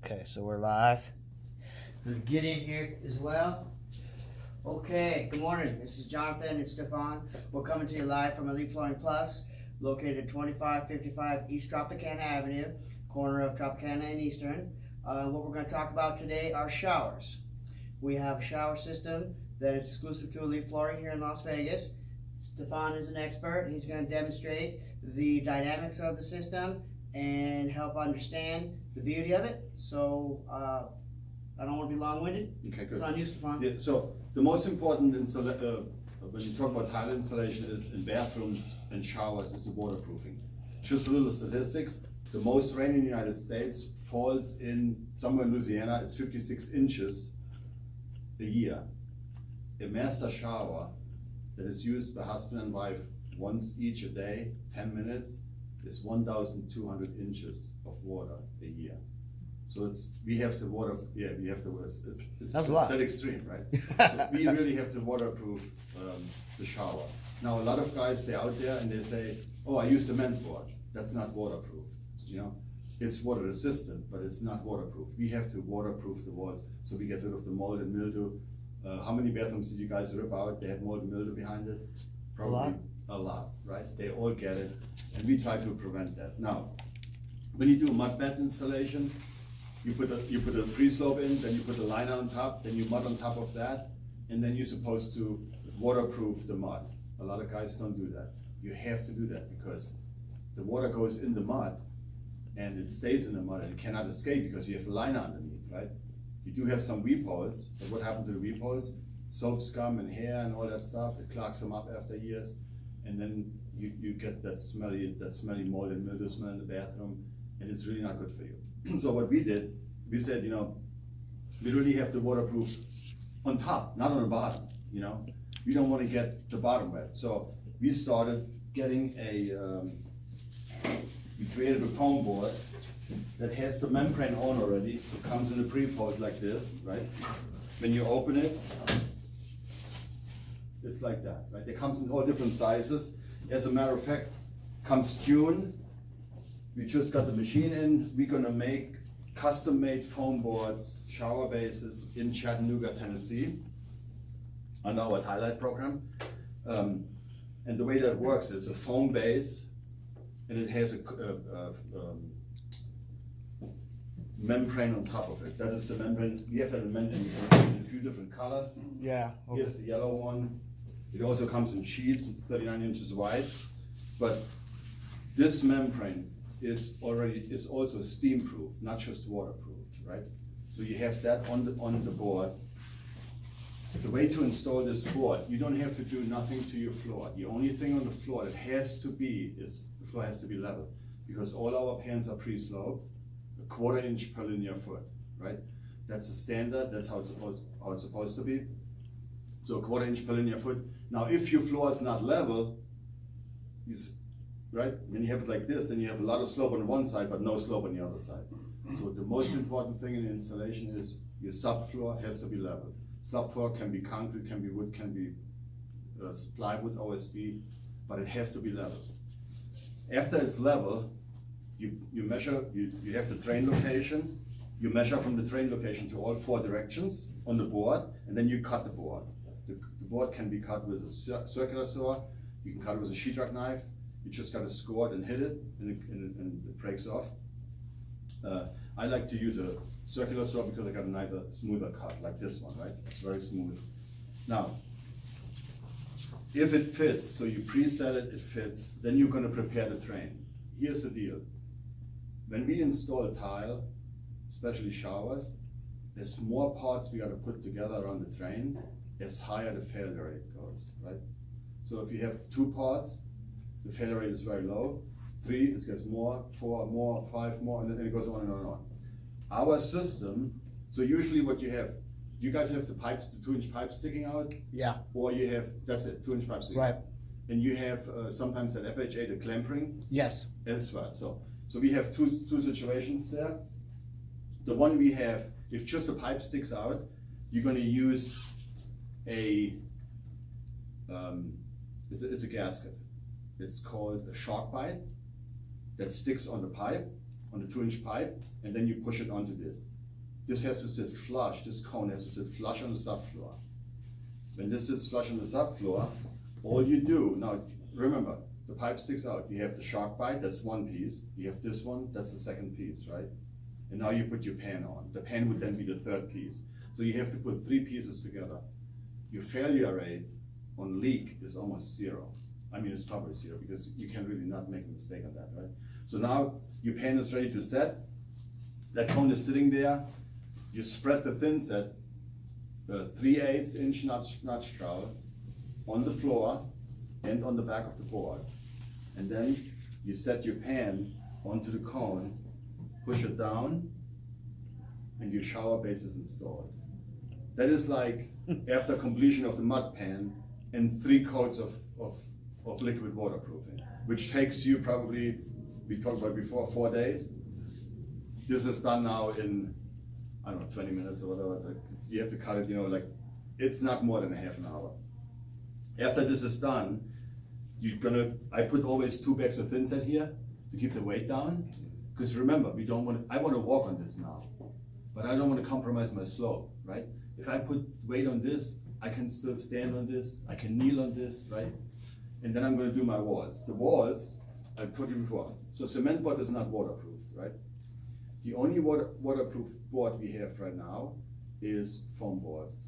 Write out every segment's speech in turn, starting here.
Okay, so we're live. We'll get in here as well. Okay, good morning. This is Jonathan and Stefan. We're coming to you live from Elite Flooring Plus, located at 2555 East Tropicana Avenue, corner of Tropicana and Eastern. What we're going to talk about today are showers. We have a shower system that is exclusive to Elite Flooring here in Las Vegas. Stefan is an expert. He's going to demonstrate the dynamics of the system and help understand the beauty of it. So I don't want to be long-winded. Okay, good. It's on you, Stefan. Yeah, so the most important when you talk about tile installation is in bathrooms and showers is the waterproofing. Just a little statistics. The most rain in the United States falls in somewhere in Louisiana. It's 56 inches a year. A master shower that is used by husband and wife once each a day, 10 minutes, is 1,200 inches of water a year. So we have to water, That's a lot. that extreme, right? So we really have to waterproof the shower. Now, a lot of guys, they're out there and they say, oh, I use cement board. That's not waterproof, you know? It's water resistant, but it's not waterproof. We have to waterproof the walls so we get rid of the mold and mildew. How many bathrooms did you guys rip out? They had mold and mildew behind it? Probably a lot, right? They all get it, and we try to prevent that. Now, when you do a mud bed installation, you put a pre-slope in, then you put a liner on top, then you mud on top of that, and then you're supposed to waterproof the mud. A lot of guys don't do that. You have to do that because the water goes in the mud and it stays in the mud and it cannot escape because you have the liner underneath, right? You do have some weep holes, but what happened to the weep holes? Soap scum and hair and all that stuff, it clogs them up after years, and then you get that smelly mold and mildew smell in the bathroom, and it's really not good for you. So what we did, we said, you know, we really have to waterproof on top, not on the bottom, you know? We don't want to get the bottom wet. So we started getting we created a foam board that has the membrane on already. It comes in a pre-fold like this, right? When you open it, it's like that, right? It comes in all different sizes. As a matter of fact, comes June, we just got the machine in. We're gonna make custom-made foam boards, shower bases in Chattanooga, Tennessee, under our Highlight program. And the way that works is a foam base, and it has a membrane on top of it. That is the membrane. We have that in a few different colors. Yeah. Okay. Here's the yellow one. It also comes in sheets, it's 39 inches wide. But this membrane is also steam proof, not just waterproof, right? So you have that on the board. The way to install this board, you don't have to do nothing to your floor. The only thing on the floor that has to be is the floor has to be level, because all our pans are pre-sloped, 1/4 inch per linear foot, right? That's the standard. That's how it's supposed to be. So 1/4 inch per linear foot. Now, if your floor is not level, right? When you have it like this, then you have a lot of slope on one side, but no slope on the other side. So the most important thing in the installation is your subfloor has to be level. Subfloor can be concrete, can be wood, can be plywood, OSB, but it has to be level. After it's level, you measure, you have the drain location, you measure from the drain location to all 4 directions on the board, and then you cut the board. The board can be cut with a circular saw, you can cut it with a sheetrock knife, you just gotta score it and hit it, and it breaks off. I like to use a circular saw because I got a nicer, smoother cut, like this one, right? It's very smooth. Now, if it fits, so you pre-set it, it fits, then you're gonna prepare the drain. Here's the deal. When we install a tile, especially showers, there's more parts we gotta put together around the drain, as higher the failure rate goes, right? So if you have 2 parts, the failure rate is very low. 3, it gets more, 4 more, 5 more, and then it goes on and on and on. Our system, so usually what you have, you guys have the pipes, the 2-inch pipes sticking out? Yeah. Or you have, that's it, 2-inch pipes sticking Right. out. And you have sometimes that FHA, the clamp ring? Yes. As well. So we have two situations there. The one we have, if just the pipe sticks out, you're gonna use it's a gasket. It's called a shark bite that sticks on the pipe, on the 2-inch pipe, and then you push it onto this. This has to sit flush, this cone has to sit flush on the subfloor. When this sits flush on the subfloor, all you do, now remember, the pipe sticks out. You have the shark bite, that's one piece. You have this one, that's the second piece, right? And now you put your pan on. The pan would then be the third piece. So you have to put 3 pieces together. Your failure rate on leak is almost 0. I mean, it's probably 0 because you can really not make a mistake on that, right? So now your pan is ready to set. That cone is sitting there. You spread the thin set, 3/8 inch notch trowel on the floor and on the back of the board. And then you set your pan onto the cone, push it down, and your shower base is installed. That is like after completion of the mud pan and 3 coats of liquid waterproofing, which takes you probably, we talked about before, 4 days. This is done now in, I don't know, 20 minutes or whatever. Like, you have to cut it, like, it's not more than a half an hour. After this is done, I put always 2 bags of thin set here to keep the weight down. Because remember, I want to walk on this now, but I don't want to compromise my slope, right? If I put weight on this, I can still stand on this, I can kneel on this, right? And then I'm going to do my walls. The walls, I told you before, so cement board is not waterproof, right? The only waterproof board we have right now is foam boards.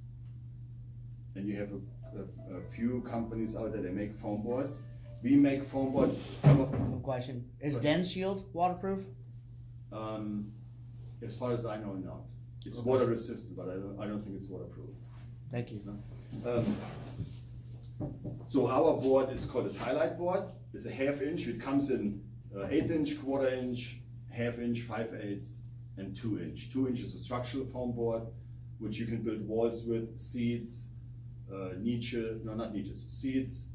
And you have a few companies out there that make foam boards. We make foam boards. No question. Is Den Shield waterproof? As far as I know, no. It's water resistant, but I don't think it's waterproof. Thank you. So our board is called a tie-light board. It's a 1/2 inch. It comes in 1/8 inch, 1/4 inch, 1/2 inch, 5/8, and 2 inch. 2 inch is a structural foam board, which you can build walls with, seats, seats,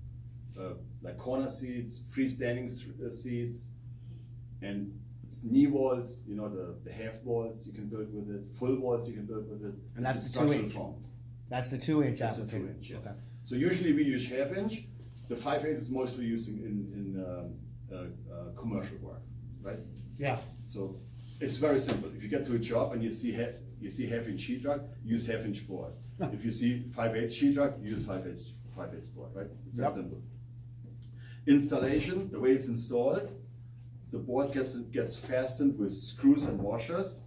like corner seats, freestanding seats, and knee walls, the half walls you can build with it, full walls you can build with it. And that's It's the 2 structural inch. foam. That's the 2 inch That's the application. 2 inch, yes. Okay. So usually we use 1/2 inch. The 5/8 is mostly used in commercial work, right? Yeah. So it's very simple. If you get to a job and you see 1/2 inch sheetrock, use 1/2 inch board. If you see 5/8 sheetrock, use 5/8 board, right? It's that simple. Installation, the way it's installed, the board gets fastened with screws and washers.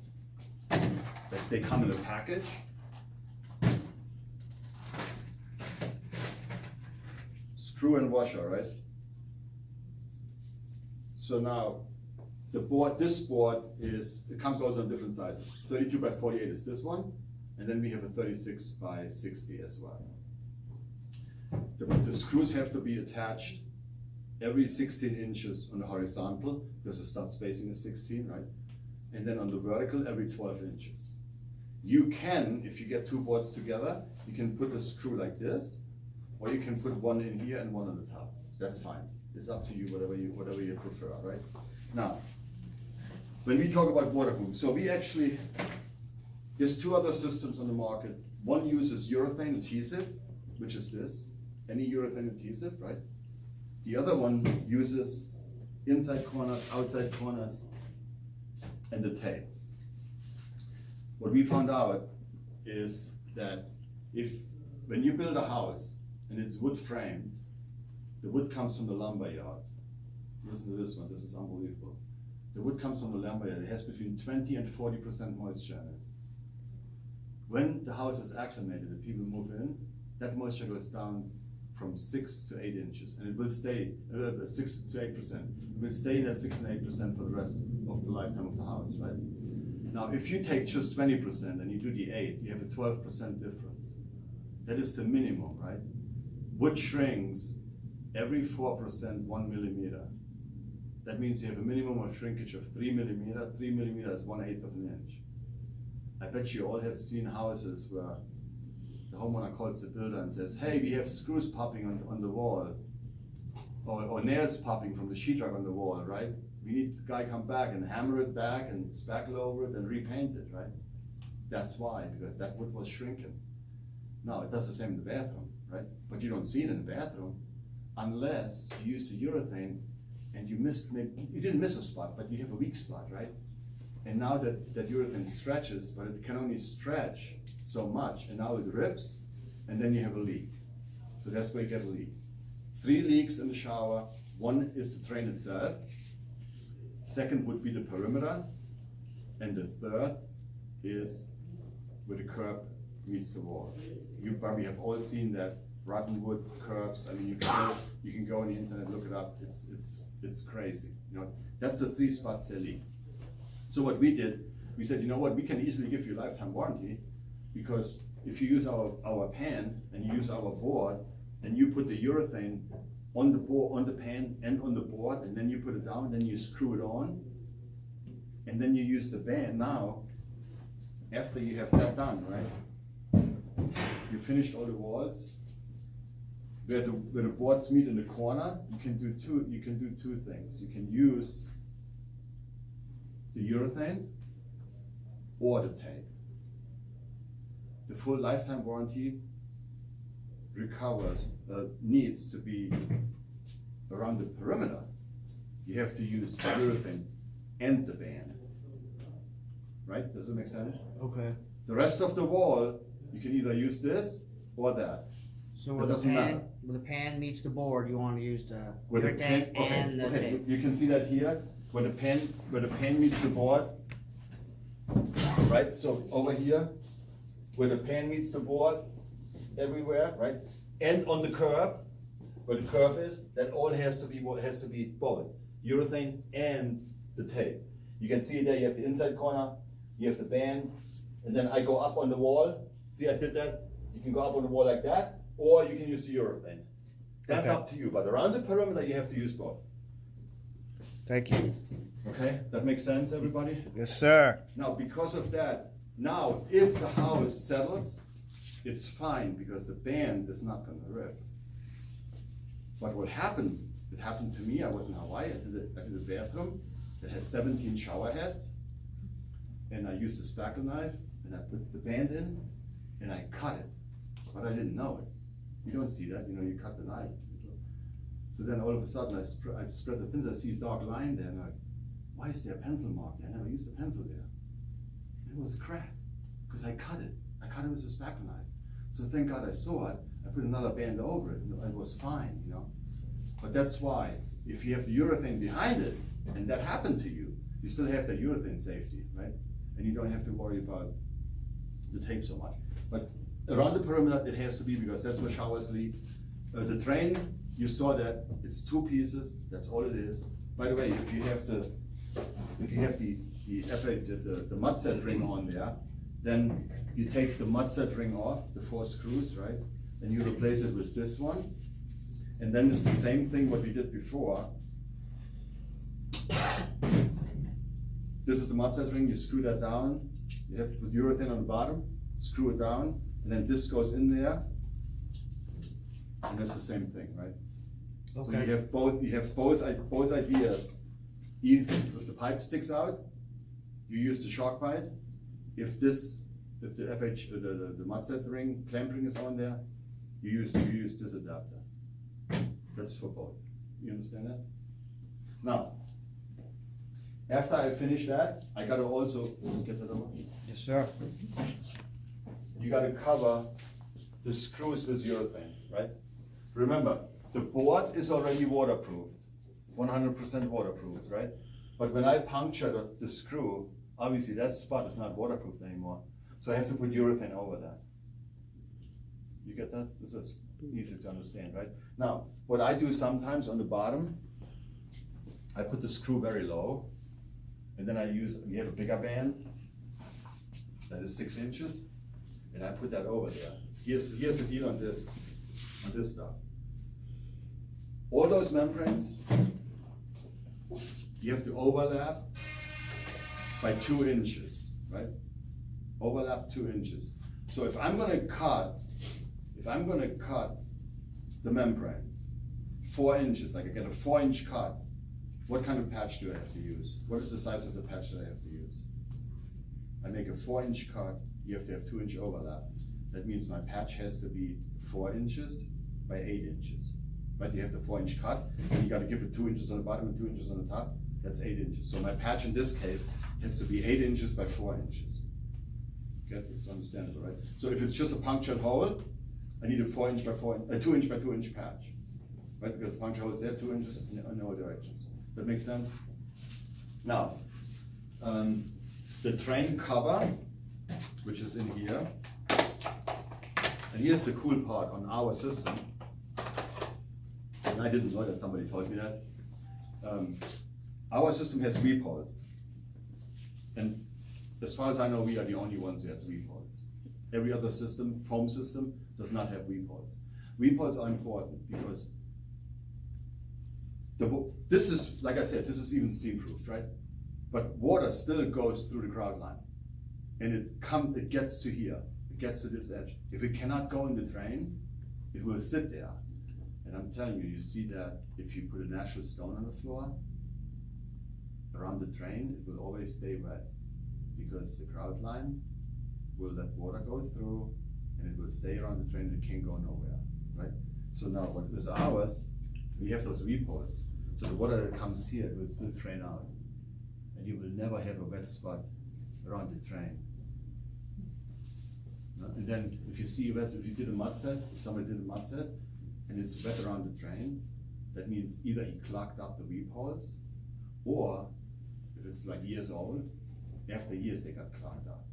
They come in a package. Screw and washer, right? So now, this board it comes also in different sizes. 32 by 48 is this one, and then we have a 36 by 60 as well. The screws have to be attached every 16 inches on the horizontal, because the stud spacing is 16, right? And then on the vertical, every 12 inches. You can, if you get 2 boards together, you can put a screw like this, or you can put one in here and one on the top. That's fine. It's up to you, whatever you prefer, right? Now, when we talk about waterproof, so there's 2 other systems on the market. One uses urethane adhesive, which is this, any urethane adhesive, right? The other one uses inside corners, outside corners, and the tape. What we found out is that when you build a house and it's wood framed, the wood comes from the lumber yard. Listen to this one, this is unbelievable. The wood comes from the lumber yard. It has between 20 and 40% moisture in it. When the house is acclimated and people move in, that moisture goes down from 6 to 8 inches, and it will stay 6 to 8%. It will stay in that 6 and 8% for the rest of the lifetime of the house, right? Now, if you take just 20% and you do the 8, you have a 12% difference. That is the minimum, right? Wood shrinks every 4%, 1 millimeter. That means you have a minimum of shrinkage of 3 millimeter. 3 millimeter is 1/8 of an inch. I bet you all have seen houses where the homeowner calls the builder and says, hey, we have screws popping on the wall, or nails popping from the sheetrock on the wall, right? We need the guy come back and hammer it back and spackle over it and repaint it, right? That's why, because that wood was shrinking. Now, it does the same in the bathroom, right? But you don't see it in the bathroom unless you use the urethane and you didn't miss a spot, but you have a weak spot, right? And now that urethane stretches, but it can only stretch so much, and now it rips, and then you have a leak. So that's where you get a leak. 3 leaks in the shower. One is the drain itself. Second would be the perimeter. And the third is where the curb meets the wall. You probably have all seen that rotten wood curbs. I mean, you can go on the internet, look it up. It's crazy. You know, that's the 3 spots they leak. So what we did, we said, you know what, we can easily give you a lifetime warranty, because if you use our pan and you use our board, and you put the urethane on the board, on the pan and on the board, and then you put it down, then you screw it on, and then you use the band. Now, after you have that done, right, you finished all the walls. Where the boards meet in the corner, you can do two things. You can use the urethane or the tape. The full lifetime warranty needs to be around the perimeter. You have to use the urethane and the band. Right? Does it make sense? Okay. The rest of the wall, you can either use this or that. So where the pan meets the board, you want to use the urethane and the tape. You can see that here, where the pan meets the board. Right? So over here, where the pan meets the board, everywhere, right? And on the curb, where the curb is, that all has to be both urethane and the tape. You can see there, you have the inside corner, you have the band, and then I go up on the wall. See, I did that. You can go up on the wall like that, or you can use the urethane. That's up to you, but around the perimeter, you have to use both. Thank you. Okay, that makes sense, everybody? Yes, sir. Now, because of that, now, if the house settles, it's fine, because the band is not gonna rip. But what happened, it happened to me. I was in Hawaii, I did a bathroom that had 17 shower heads, and I used a spackle knife, and I put the band in, and I cut it, but I didn't know it. You don't see that, you know, you cut the knife. So then all of a sudden, I spread the things, I see a dark line there, and I'm like, why is there a pencil mark there? I never used a pencil there. And it was a crack, because I cut it. I cut it with a spackle knife. So thank God I saw it. I put another band over it, and it was fine, you know. But that's why, if you have the urethane behind it, and that happened to you, you still have the urethane safety, right? And you don't have to worry about the tape so much. But around the perimeter, it has to be, because that's where showers leak. The drain, you saw that, it's 2 pieces, that's all it is. By the way, if you have the mud set ring on there, then you take the mud set ring off, the 4 screws, right? And you replace it with this one. And then it's the same thing what we did before. This is the mud set ring, you screw that down. You have to put urethane on the bottom, screw it down, and then this goes in there. And that's the same thing, right? Okay. So you have both ideas. If the pipe sticks out, you use the shock pipe. If the mud set ring, clamp ring is on there, you use this adapter. That's for both. You understand that? Now, after I finish that, I gotta also get that over. Yes, sir. You gotta cover the screws with urethane, right? Remember, the board is already waterproof, 100% waterproof, right? But when I puncture the screw, obviously that spot is not waterproof anymore. So I have to put urethane over that. You get that? This is easy to understand, right? Now, what I do sometimes on the bottom, I put the screw very low, and then we have a bigger band that is 6 inches, and I put that over there. Here's the deal on this stuff. All those membranes, you have to overlap by 2 inches, right? Overlap 2 inches. So if I'm gonna cut the membrane 4 inches, like I get a 4-inch cut, what kind of patch do I have to use? What is the size of the patch that I have to use? I make a 4-inch cut, you have to have 2-inch overlap. That means my patch has to be 4 inches by 8 inches. But you have the 4-inch cut, and you gotta give it 2 inches on the bottom and 2 inches on the top. That's 8 inches. So my patch in this case has to be 8 inches by 4 inches. Okay, it's understandable, right? So if it's just a punctured hole, I need a 4 inch by 4 inch, a 2 inch by 2 inch patch, right? Because the puncture hole is there, 2 inches in all directions. That makes sense? Now, the drain cover, which is in here, and here's the cool part on our system, and I didn't know that, somebody told me that. Our system has weep holes, and as far as I know, we are the only ones who has weep holes. Every other system, foam system, does not have weep holes. Weep holes are important because this is, like I said, this is even steam-proofed, right? But water still goes through the grout line, and it gets to here, it gets to this edge. If it cannot go in the drain, it will sit there. And I'm telling you, you see that if you put a natural stone on the floor, around the drain, it will always stay wet, because the grout line will let water go through, and it will stay around the drain, and it can't go nowhere, right? So now, what is ours, we have those weep holes, so the water that comes here, it will still drain out, and you will never have a wet spot around the drain. No? And then, if you see if you did a mud set, if somebody did a mud set, and it's wet around the drain, that means either he clogged up the weep holes, or if it's like years old, after years they got clogged up.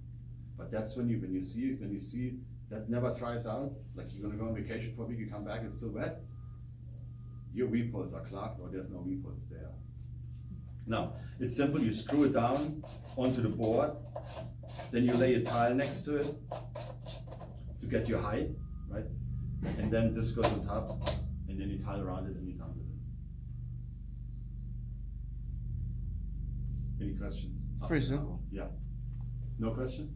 But that's when you see that never dries out, like you're gonna go on vacation for a week, you come back, it's still wet, your weep holes are clogged, or there's no weep holes there. Now, it's simple, you screw it down onto the board, then you lay a tile next to it to get your height, right? And then this goes on top, and then you tile around it and you're done with it. Any questions? Pretty simple. Yeah. No question?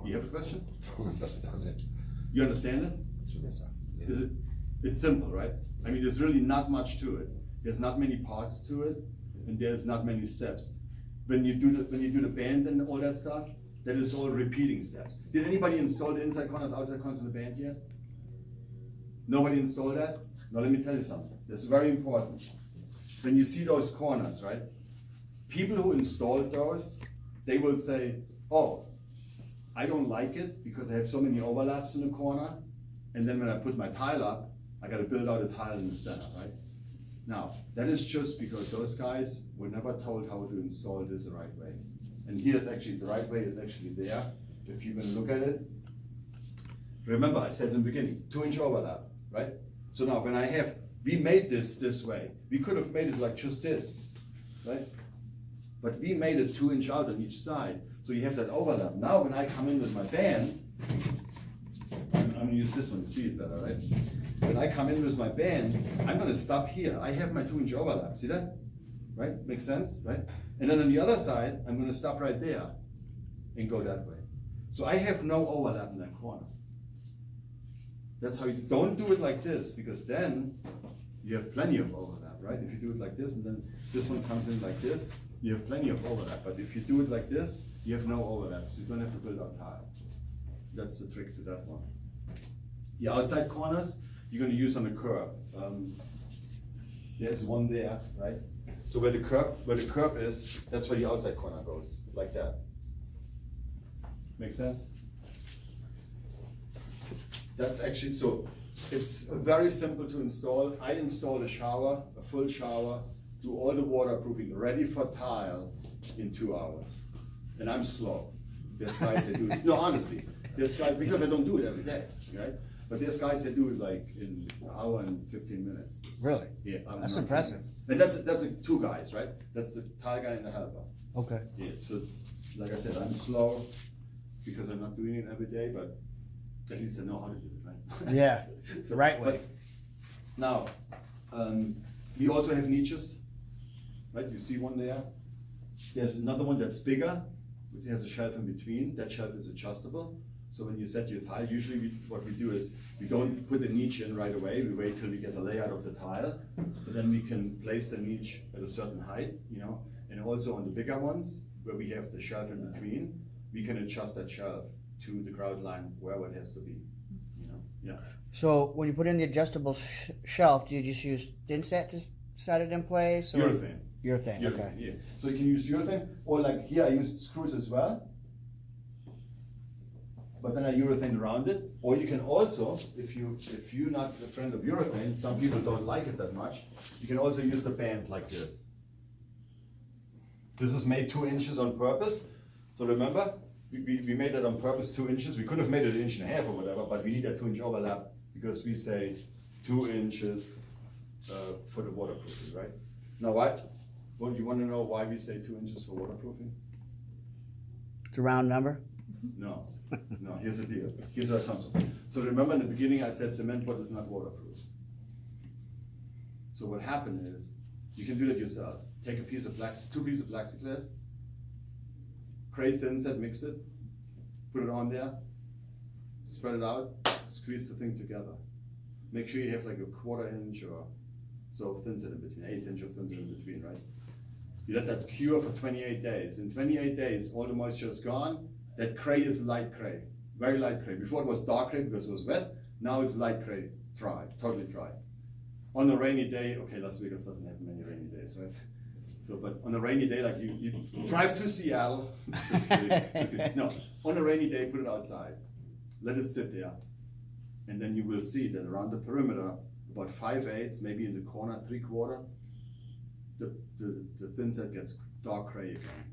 You have a question? I understand it. You understand it? Yes, sir. Yeah. Is it? It's simple, right? I mean, there's really not much to it. There's not many parts to it, and there's not many steps. When you do the band and all that stuff, that is all repeating steps. Did anybody install the inside corners, outside corners in the band yet? Nobody installed that? Now let me tell you something. This is very important. When you see those corners, right? People who installed those, they will say, oh, I don't like it because I have so many overlaps in the corner, and then when I put my tile up, I gotta build out a tile in the center, right? Now, that is just because those guys were never told how to install this the right way. And here's actually, the right way is actually there, if you're gonna look at it. Remember, I said in the beginning, 2 inch overlap, right? So now when we made this way, we could have made it like just this, right? But we made it 2 inch out on each side, so you have that overlap. Now when I come in with my band, I'm gonna use this one to see it better, right? When I come in with my band, I'm gonna stop here. I have my 2 inch overlap, see that? Right, makes sense, right? And then on the other side, I'm gonna stop right there and go that way. So I have no overlap in that corner. That's how you, don't do it like this, because then you have plenty of overlap, right? If you do it like this, and then this one comes in like this, you have plenty of overlap. But if you do it like this, you have no overlap, so you don't have to build out tile. That's the trick to that one. The outside corners, you're gonna use on the curb. There's one there, right? So where the curb is, that's where the outside corner goes, like that. Make sense? That's actually, so it's very simple to install. I installed a shower, a full shower, do all the waterproofing, ready for tile in 2 hours. And I'm slow. There's guys that do it, no, honestly, there's guys, because I don't do it every day, right? But there's guys that do it like in an hour and 15 minutes. Really? Yeah. That's impressive. And that's 2 guys, right? That's the tile guy and the helper. Okay. Yeah, so like I said, I'm slow because I'm not doing it every day, but at least I know how to do it, right? Yeah, So, the right way. Now, we also have niches, right? You see one there. There's another one that's bigger. It has a shelf in between. That shelf is adjustable. So when you set your tile, usually what we do is we don't put the niche in right away. We wait till we get the layout of the tile. So then we can place the niche at a certain height, you know. And also on the bigger ones, where we have the shelf in between, we can adjust that shelf to the grout line wherever it has to be, you know. Yeah. So when you put in the adjustable shelf, do you just use thin set to set it in place? Or? Urethane. Urethane, Urethane, okay. yeah. So you can use urethane, or like here I used screws as well. But then I urethane around it, or you can also, if you're not a friend of urethane, some people don't like it that much, you can also use the band like this. This is made 2 inches on purpose. So remember, we made that on purpose 2 inches. We could have made it 1.5 inches or whatever, but we need a 2-inch overlap because we say 2 inches for the waterproofing, right? Now what? Well, you want to know why we say 2 inches for waterproofing? It's a round number? No, no, here's the deal. Here's what it comes from. So remember in the beginning I said cement board is not waterproof. So what happened is, you can do that yourself. Take a piece of 2 pieces of plexiglass, Cray thin set, mix it, put it on there, spread it out, squeeze the thing together. Make sure you have like a 1/4 inch or so thin set in between, 1/8 inch of thin set in between, right? You let that cure for 28 days. In 28 days, all the moisture is gone. That cray is light cray, very light cray. Before it was dark cray because it was wet. Now it's light cray, dry, totally dry. On a rainy day, okay, Las Vegas doesn't have many rainy days, right? So, but on a rainy day, like you drive to Seattle, just kidding, just kidding. No, on a rainy day, put it outside, let it sit there, and then you will see that around the perimeter, about 5/8, maybe in the corner, 3/4, the thin set gets dark gray again.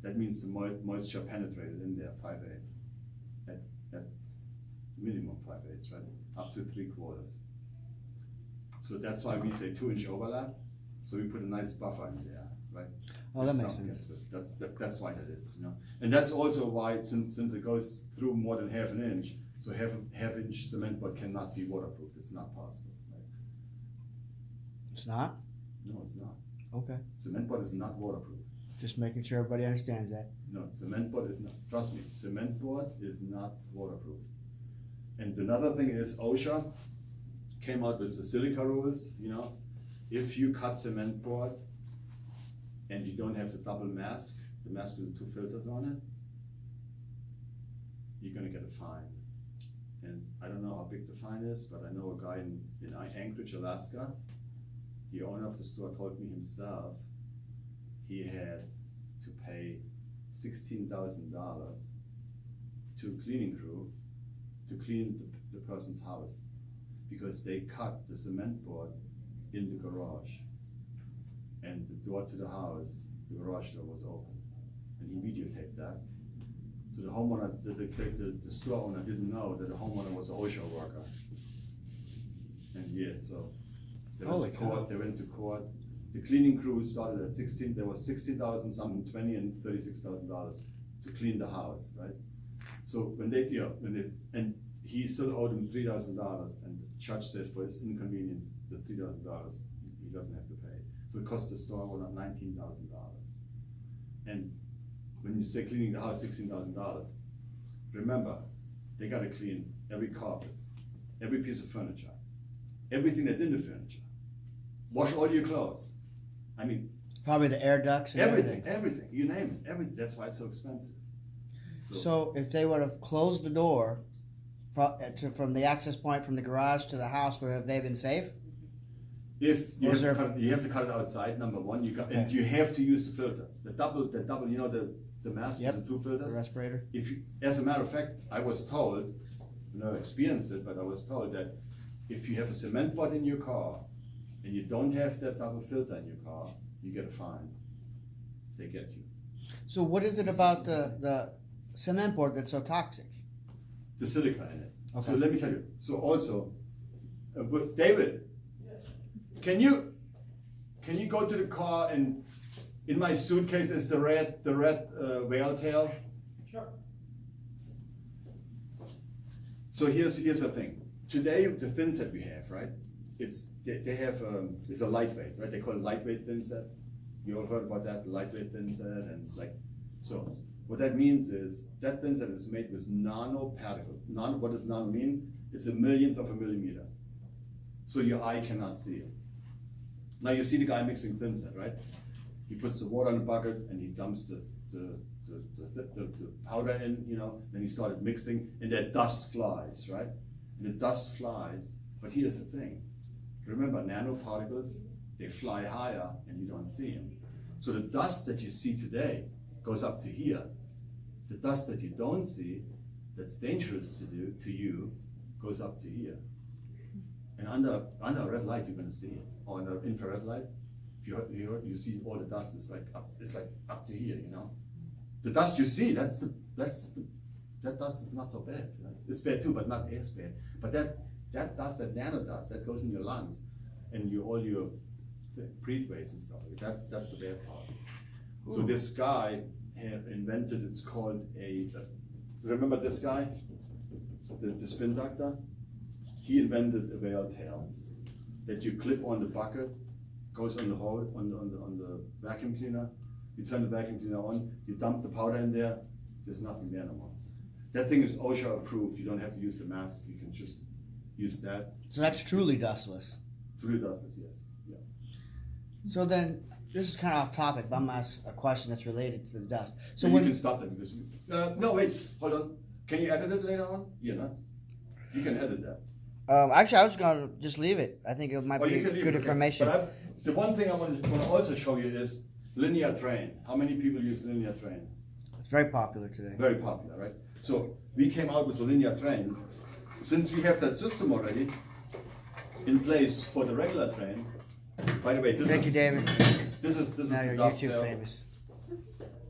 That means the moisture penetrated in there, 5/8, at minimum 5/8, right? Up to 3/4. So that's why we say 2-inch overlap. So we put a nice buffer in there, right? Oh, that If makes some sense. gets it. That's why that is, you know. And that's also why, since it goes through more than 1/2 inch, so half inch cement board cannot be waterproof. It's not possible, right? It's not? No, it's not. Okay. Cement board is not waterproof. Just making sure everybody understands that. No, cement board is not. Trust me, cement board is not waterproof. And another thing is OSHA came out with the silica rules, you know. If you cut cement board and you don't have the double mask, the mask with the 2 filters on it, you're gonna get a fine. And I don't know how big the fine is, but I know a guy in Anchorage, Alaska. The owner of the store told me himself he had to pay $16,000 to a cleaning crew to clean the person's house because they cut the cement board in the garage, and the door to the house, the garage door was open, and he videotaped that. So the homeowner, the store owner didn't know that the homeowner was an OSHA worker. And yeah, so they went to court. They went to court. The cleaning crew started at 16. There was 16,000, something 20, and $36,000 to clean the house, right? So when they and he still owed him $3,000, and the judge said for his inconvenience, the $3,000 he doesn't have to pay. So it cost the store owner $19,000. And when you say cleaning the house, $16,000, remember, they gotta clean every carpet, every piece of furniture, everything that's in the furniture. Wash all your clothes. I mean, Probably the air ducts and everything. everything, you name it, everything. That's why it's so expensive. So if they would have closed the door from the access point from the garage to the house, would have they been safe? If you Was have, there- you have to cut it outside, number one, and Okay. you have to use the filters. The double, you know, the mask Yep. with the 2 The filters. respirator? If you, as a matter of fact, I was told, never experienced it, but I was told that if you have a cement board in your car and you don't have that double filter in your car, you get a fine. They get you. So what is it about the cement board that's so toxic? The silica in it. So Okay. let me tell you. So also, but David, can you go to the car and in my suitcase is the red whale tail? Sure. So here's the thing. Today the thin set we have, right? They have it's a lightweight, right? They call it lightweight thin set. You all heard about that, lightweight thin set, and like so. What that means is that thin set is made with nanoparticles. What does nano mean? It's a millionth of a millimeter. So your eye cannot see it. Now you see the guy mixing thin set, right? He puts the water in a bucket and he dumps the powder in, you know, then he started mixing and that dust flies, right? And the dust flies, but here's the thing. Remember, nanoparticles, they fly higher and you don't see them. So the dust that you see today goes up to here. The dust that you don't see, that's dangerous to you, goes up to here. And under a red light, you're gonna see it, or under infrared light, if you see all the dust is like up to here, you know. The dust you see, that dust is not so bad. Right? It's bad too, but not as bad. But that dust, that nano dust, that goes in your lungs, and all your breathways and stuff. That's the bad part. Ooh. So this guy have invented. It's called remember this guy, the spin doctor? He invented a whale tail that you clip on the bucket, goes on the hole on the vacuum cleaner. You turn the vacuum cleaner on, you dump the powder in there, there's nothing there no more. That thing is OSHA approved. You don't have to use the mask. You can just use that. So that's truly dustless. Truly dustless, yes. Yeah. So then, this is kind of off topic, but I'm gonna ask a question that's related to the dust. So you can stop that because no, wait, hold on. Can you edit it later on? You know, you can edit that. Actually, I was gonna just leave it. I think it might be good information. But the one thing I want to also show you is linear train. How many people use linear train? It's very popular today. Very popular, right? So we came out with a linear train. Since we have that system already in place for the regular train. By the way, Thank you, David. This is now you're YouTube famous.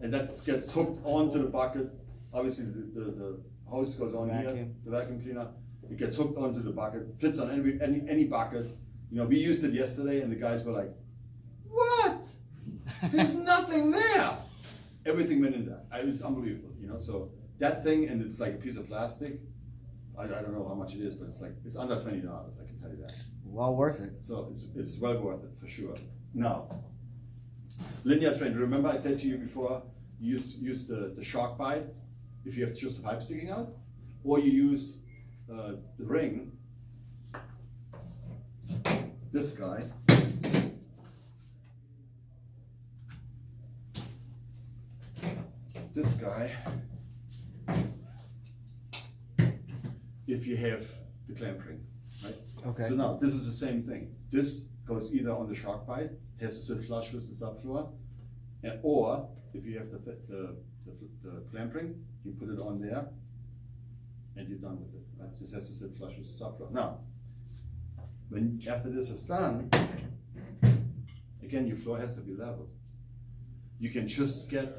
And that gets hooked onto the bucket. Obviously, the hose goes on here, the vacuum cleaner. It gets hooked onto the bucket, fits on any bucket. You know, we used it yesterday, and the guys were like, "What? There's nothing there." Everything went in there. It was unbelievable, you know. So that thing, and it's like a piece of plastic. I don't know how much it is, but it's under $20. I can tell you that. Well worth it. So it's well worth it for sure. Now, linear train. Remember I said to you before, you use the shark bite if you have just a pipe sticking out, or you use the ring. This guy. This guy. If you have the clamp ring, right? Okay. So now this is the same thing. This goes either on the shark bite, has to sit flush with the subfloor, or if you have the clamp ring, you put it on there, and you're done with it. Right? This has to sit flush with the subfloor. Now, after this is done, again your floor has to be level. You can just get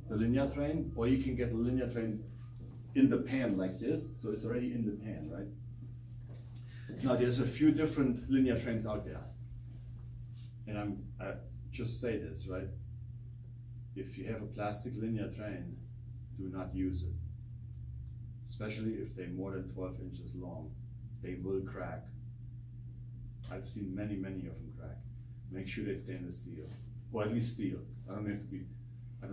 the linear train, or you can get the linear train in the pan like this, so it's already in the pan, right? Now there's a few different linear trains out there, and I just say this, right? If you have a plastic linear train, do not use it, especially if they're more than 12 inches long. They will crack. I've seen many of them crack. Make sure they stainless steel, or at least steel. I don't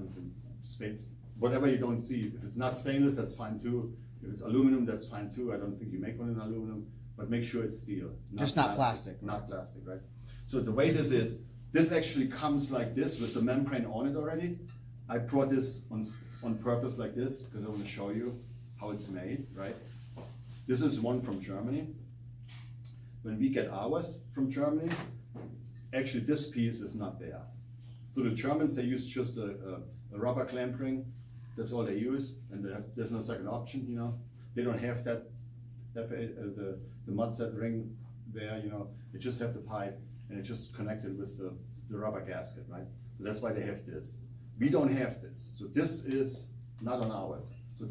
think space. Whatever you don't see, if it's not stainless, that's fine too. If it's aluminum, that's fine too. I don't think you make one in aluminum, but make sure it's steel. Just not plastic. Not plastic, right? So the way this is, this actually comes like this with the membrane on it already. I brought this on purpose like this because I want to show you how it's made, right? This is one from Germany. When we get ours from Germany, actually this piece is not there. So the Germans, they use just a rubber clamp ring. That's all they use, and there's no second option, you know. They don't have the mud set ring there, you know. They just have the pipe, and it's just connected with the rubber gasket, right? So that's why they have this. We don't have this, so this is not on ours. So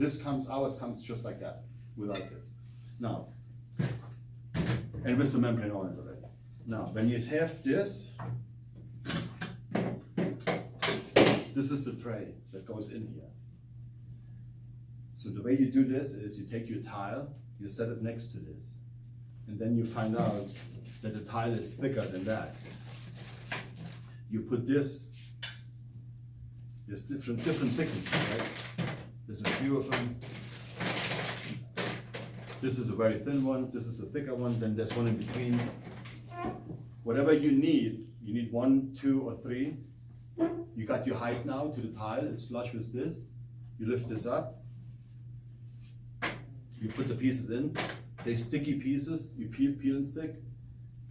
ours comes just like that, without this. Now, and with the membrane on it already. Now, when you have this, this is the tray that goes in here. So the way you do this is you take your tile, you set it next to this, and then you find out that the tile is thicker than that. You put there's different thicknesses, right? There's a few of them. This is a very thin one, this is a thicker one, then there's one in between. Whatever you need 1, 2, or 3. You got your height now to the tile, it's flush with this. You lift this up. You put the pieces in. They're sticky pieces, you peel and stick.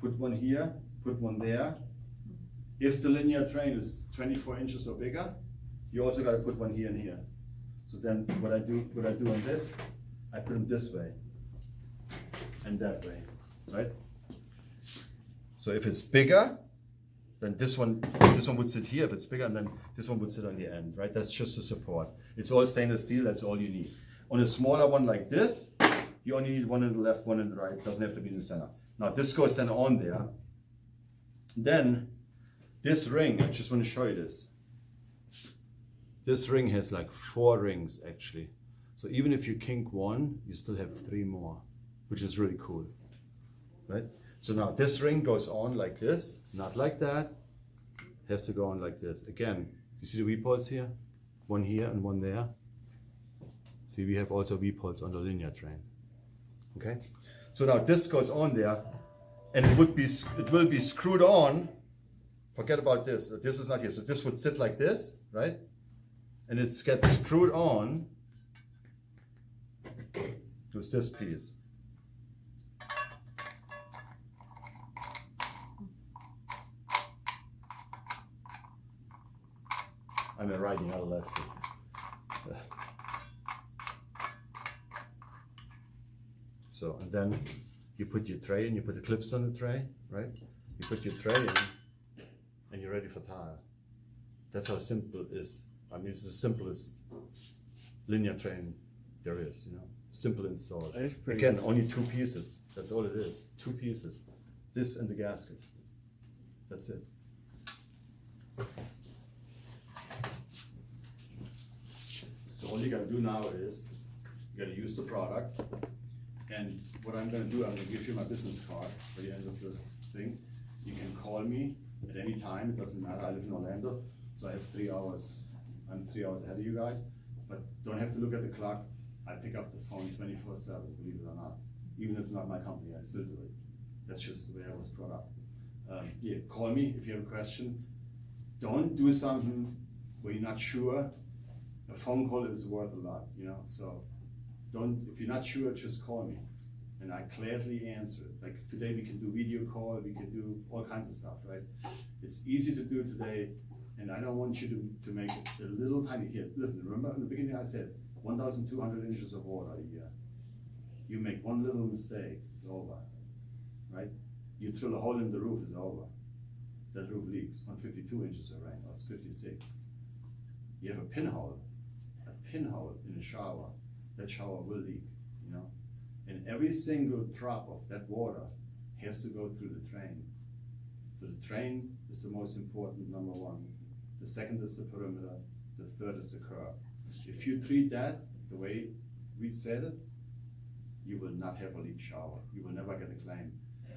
Put one here, put one there. If the linear train is 24 inches or bigger, you also gotta put one here and here. So then what I do on this, I put them this way and that way, right? So if it's bigger, then this one would sit here if it's bigger, and then this one would sit on the end, right? That's just the support. It's all stainless steel, that's all you need. On a smaller one like this, you only need one in the left, one in the right. It doesn't have to be in the center. Now this goes then on there. Then this ring, I just want to show you this. This ring has like 4 rings actually. So even if you kink one, you still have 3 more, which is really cool, right? So now this ring goes on like this, not like that. It has to go on like this. Again, you see the V-poles here? One here and one there. See, we have also V-poles on the linear train. Okay? So now this goes on there, and it will be screwed on. Forget about this. This is not here. So this would sit like this, right? And it gets screwed on to this piece. I'm writing out lefty. So, and then you put your tray and you put the clips on the tray, right? You put your tray in and you're ready for tile. That's how simple it is. I mean, it's the simplest linear train there is, you know. Simple install. Again, only 2 pieces. That's all it is. 2 pieces. This and the gasket. That's it. So all you gotta do now is, you gotta use the product. And what I'm gonna do, I'm gonna give you my business card for the end of the thing. You can call me at any time, it doesn't matter, I live in Orlando, so I have 3 hours, I'm 3 hours ahead of you guys, but don't have to look at the clock. I pick up the phone 24/7, believe it or not. Even if it's not my company, I still do it. That's just the way I was brought up. Yeah, call me if you have a question. Don't do something where you're not sure. A phone call is worth a lot, you know, so if you're not sure, just call me, and I gladly answer it. Like today we can do video call, we can do all kinds of stuff, right? It's easy to do today, and I don't want you to make it a little tiny here. Listen, remember in the beginning I said 1,200 inches of water a year. You make one little mistake, it's over, right? You drill a hole in the roof, it's over. That roof leaks on 52 inches of rain, or 56. You have a pinhole in a shower, that shower will leak, you know? And every single drop of that water has to go through the drain. So the drain is the most important, number 1. The second is the perimeter, the third is the curb. If you treat that the way we said it, you will not have a leak shower. You will never get a claim.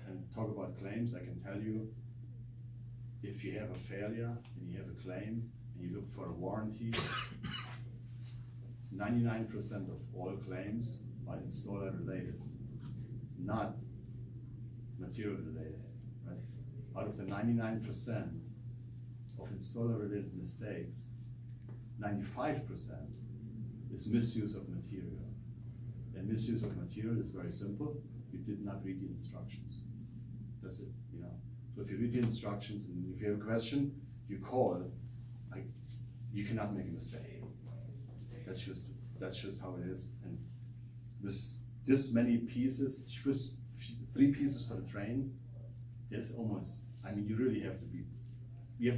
And talk about claims, I can tell you, if you have a failure and you have a claim and you look for a warranty, 99% of all claims are installer related, not material related, right? Out of the 99% of installer related mistakes, 95% is misuse of material. And misuse of material is very simple. You did not read the instructions. That's it, you know. So if you read the instructions and if you have a question, you call, like, you cannot make a mistake. That's just how it is. And this many pieces, just 3 pieces for the train, there's almost, I mean, you really have to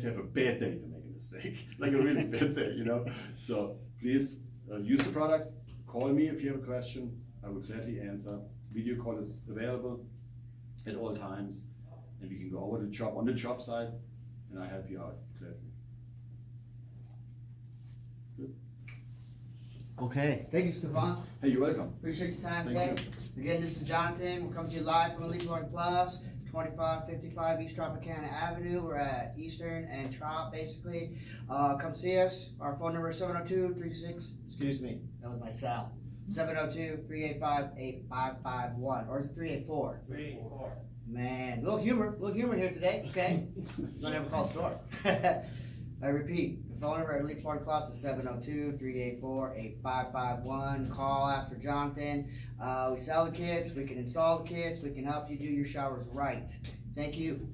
have a bad day to make a mistake, like a really bad day, you know? So please use the product, call me if you have a question, I will gladly answer. Video call is available at all times, and we can go over the job, on the job site, and I help you out gladly. Good. Okay, thank you, Stefan. Hey, you're welcome. Appreciate your time Thank today. Again, this is Jonathan. We're coming to you live from Elite Flooring Plus, 2555 East Tropicana Avenue. We're at Eastern and Trop, basically. Come see us. Our phone number is 702-36, excuse me, that was my cell. 702-385-8551, or is it 384? 384. Man, little humor here today, okay? Don't ever call store. I repeat, the phone number at Elite Flooring Plus is 702-384-8551. Call, ask for Jonathan. We sell the kits, we can install the kits, we can help you do your showers right. Thank you.